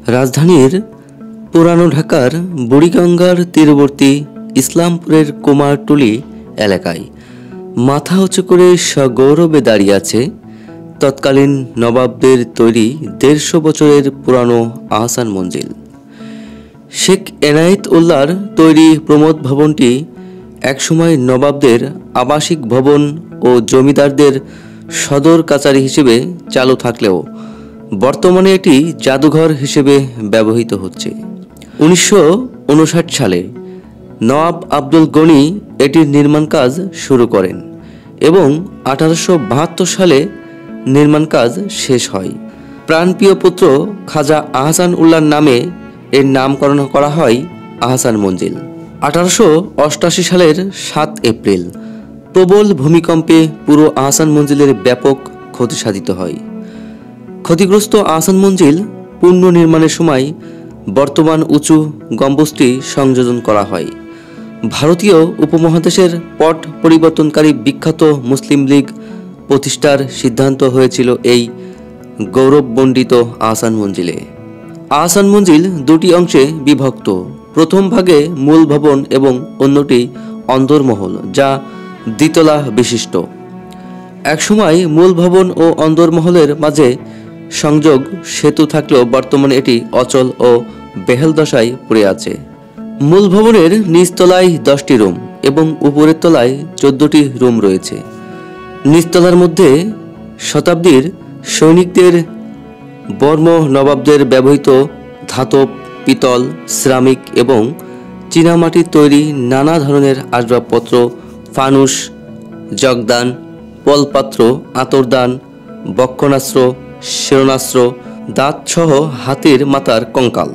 রাজধানীর পুরানো ঢাকার বুড়িগঙ্গার তীরবর্তী ইসলামপুরের কুমারটুলি এলাকায় মাথা উঁচু করে সগৌরবে দাঁড়িয়ে আছে তৎকালীন নবাবদের তৈরি ১৫০ বছরের পুরানো আহসান মঞ্জিল। শেখ এনায়েত উল্লাহর তৈরি প্রমোদ ভবনটি একসময় নবাবদের আবাসিক ভবন ও জমিদারদের সদর কাচারি হিসেবে চালু থাকলেও বর্তমানে এটি জাদুঘর হিসেবে ব্যবহৃত হচ্ছে। ১৯৫৯ সালে নওয়াব আব্দুল গনি এটির নির্মাণ কাজ শুরু করেন এবং ১৮৭২ সালে নির্মাণ কাজ শেষ হয়। প্রাণপ্রিয় পুত্র খাজা আহসান উল্লাহর নামে এর নামকরণ করা হয় আহসান মঞ্জিল। ১৮৮৮ সালের ৭ এপ্রিল প্রবল ভূমিকম্পে পুরো আহসান মঞ্জিলের ব্যাপক ক্ষতি সাধিত হয়। ক্ষতিগ্রস্ত আহসান মঞ্জিল পুনর্নির্মাণের সময় বর্তমান উঁচু গম্বুজটি সংযোজন করা হয়। ভারতীয় উপমহাদেশের পট পরিবর্তনকারী বিখ্যাত মুসলিম লীগ প্রতিষ্ঠার সিদ্ধান্ত হয়েছিল এই গৌরবমণ্ডিত আহসান মঞ্জিলে। আহসান মঞ্জিল দুটি অংশে বিভক্ত। প্রথম ভাগে মূল ভবন এবং অন্যটি অন্দরমহল, যা দ্বিতলা বিশিষ্ট। একসময় মূল ভবন ও অন্দরমহলের মাঝে সংযোগ সেতু থাকলেও বর্তমানে এটি অচল ও বেহাল দশায় পড়ে আছে। মূল ভবনের নিচতলায় 10টি রুম এবং উপরের তলায় 14টি রুম রয়েছে। নিচতলার মধ্যে শতাব্দীর সৈনিকদের বর্ম, নবাবদের ব্যবহৃত ধাতব, পিতল, সিরামিক এবং চীনামাটির তৈরি নানা ধরনের আসবাবপত্র, ফানুস, জগদান, পলপাত্র, আতরদান, বক্ষণাস্ত্র, শিরণাস্ত্র, দাঁতসহ হাতির মাথার কঙ্কাল।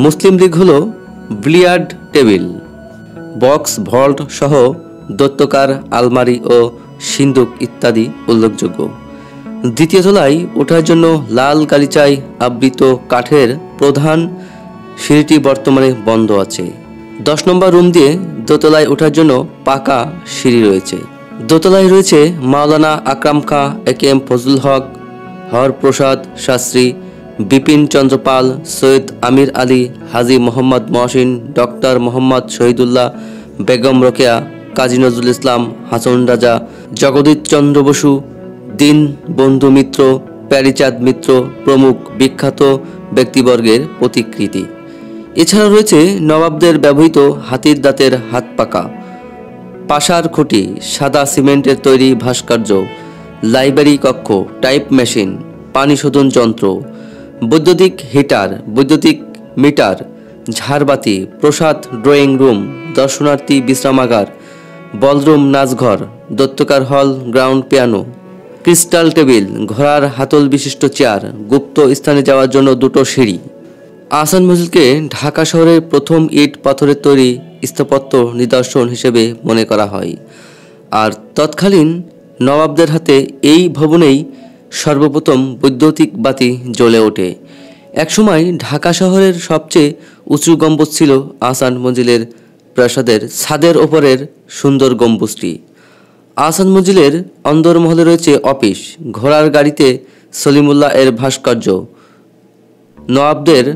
মুসলিম লীগ হল বিলিয়ার্ড টেবিল, বক্স, ভল্ট সহ দৈত্যকার আলমারি ও সিন্দুক ইত্যাদি উল্লেখযোগ্য। দ্বিতীয় তলায় ওঠার জন্য লাল গালিচায় আবৃত কাঠের প্রধান সিঁড়িটি বর্তমানে বন্ধ আছে। 10 নম্বর রুম দিয়ে দোতলায় ওঠার জন্য পাকা সিঁড়ি রয়েছে। দোতলায় রয়েছে মাওলানা আকরাম খাঁ, একেএম ফজলুল হক, হরপ্রসাদ শাস্ত্রী, বিপিন চন্দ্র পাল, সৈয়দ আমির আলী, হাজী মোহাম্মদ মহসিন, ডক্টর মোহাম্মদ শহীদুল্লাহ, বেগম রোকেয়া, কাজী নজরুল ইসলাম, হাসন রাজা, জগদীশ চন্দ্র বসু, দীন বন্ধু মিত্র, প্যারীচাঁদ মিত্র প্রমুখ বিখ্যাত ব্যক্তিবর্গের প্রতিকৃতি। এছাড়া রয়েছে নবাবদের ব্যবহৃত হাতির দাঁতের হাতপাকা, পাশার খুঁটি, সাদা সিমেন্টের তৈরি ভাস্কর্য, লাইব্রেরি কক্ষ, টাইপ মেশিন, পানি শোধন যন্ত্র, বৈদ্যুতিক হিটার, বৈদ্যুতিক মিটার, ঝাড়বাতি, প্রসাদ, ড্রয়িং রুম, দর্শনার্থী বিশ্রামাগার, বলরুম, নাচঘর, দৈত্যকার হল, গ্রাউন্ড পিয়ানো, ক্রিস্টাল টেবিল, ঘোড়ার হাতল বিশিষ্ট চেয়ার, গুপ্ত স্থানে যাওয়ার জন্য 2টো সিঁড়ি। আহসান মঞ্জিলকে ঢাকা শহরের প্রথম ইট পাথরের তৈরি স্থাপত্য নিদর্শন হিসেবে মনে করা হয়। আর তৎকালীন নবাবদের হাতে এই ভবনেই সর্বপ্রথম বৈদ্যুতিক বাতি জ্বলে ওঠে। একসময় ঢাকা শহরের সবচেয়ে উঁচু গম্বুজ ছিল আহসান মঞ্জিলের প্রাসাদের ছাদের ওপরের সুন্দর গম্বুজটি। আহসান মঞ্জিলের অন্দরমহলে রয়েছে অফিস, ঘোড়ার গাড়িতে সলিমুল্লাহ এর ভাস্কর্য, নবাবদের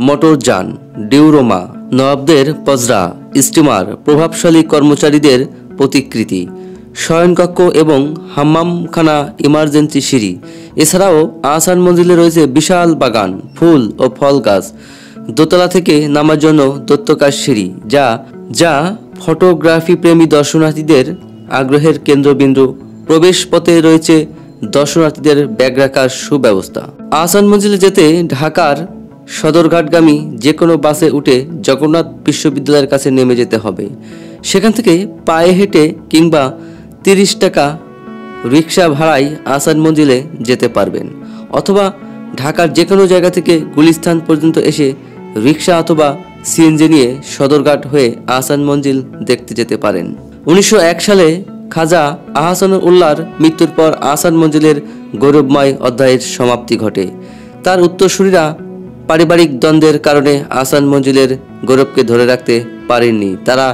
মোটরযান, ডিউরোমা, নবাবদের পজরা, স্টিমার, প্রভাবশালী কর্মচারীদের প্রতিকৃতি, শয়নকক্ষ এবং হাম্মামখানা, ইমার্জেন্সি সিঁড়ি। এছাড়াও আহসান মঞ্জিলে রয়েছে বিশাল বাগান, ফুল ও ফল গাছ, দোতলা থেকে নামার জন্য দৈত্যকার সিঁড়ি, যা ফটোগ্রাফি প্রেমী দর্শনার্থীদের আগ্রহের কেন্দ্রবিন্দু। প্রবেশ পথে রয়েছে দর্শনার্থীদের ব্যাগ রাখার সুব্যবস্থা। আহসান মঞ্জিলে যেতে ঢাকার সদরঘাটগামী যে কোনো বাসে উঠে জগন্নাথ বিশ্ববিদ্যালয়ের কাছে নেমে যেতে হবে। সেখান থেকে পায়ে হেঁটে কিংবা 30 টাকা রিক্সা ভাড়ায় আহসান মঞ্জিলে যেতে পারবেন, অথবা ঢাকার যে কোনো জায়গা থেকে গুলিস্তান পর্যন্ত এসে রিক্সা অথবা সিএনজি নিয়ে সদরঘাট হয়ে আহসান মঞ্জিল দেখতে যেতে পারেন। 1901 সালে খাজা আহসান উল্লাহর মৃত্যুর পর আহসান মঞ্জিলের গৌরবময় অধ্যায়ের সমাপ্তি ঘটে। তার উত্তরসূরিরা পারিবারিক দ্বন্দ্বের কারণে আহসান মঞ্জিলের গৌরবকে ধরে রাখতে পারেননি। তারা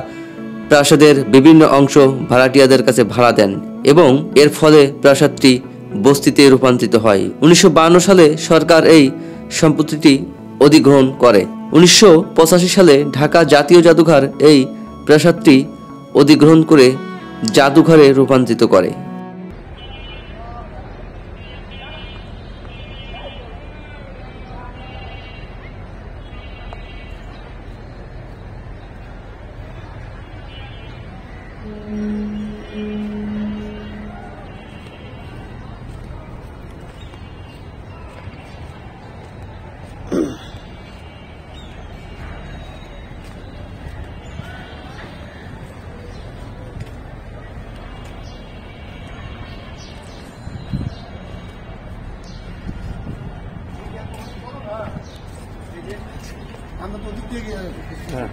প্রাসাদের বিভিন্ন অংশ ভাড়াটিয়াদের কাছে ভাড়া দেন এবং এর ফলে প্রাসাদটি বস্তিতে রূপান্তরিত হয়। 1952 সালে সরকার এই সম্পত্তিটি অধিগ্রহণ করে। 1985 সালে ঢাকা জাতীয় জাদুঘর এই প্রাসাদটি অধিগ্রহণ করে জাদুঘরে রূপান্তরিত করে। আমরা তো দিক দিয়ে গিয়ে হ্যাঁ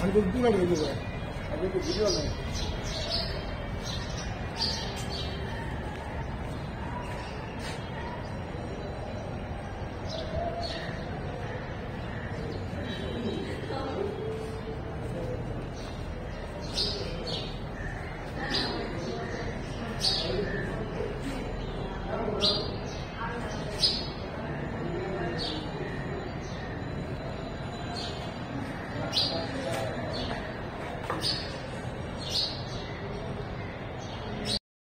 আমি তো দূরে নিয়ে যাবো আমি তো ভিডিও নাই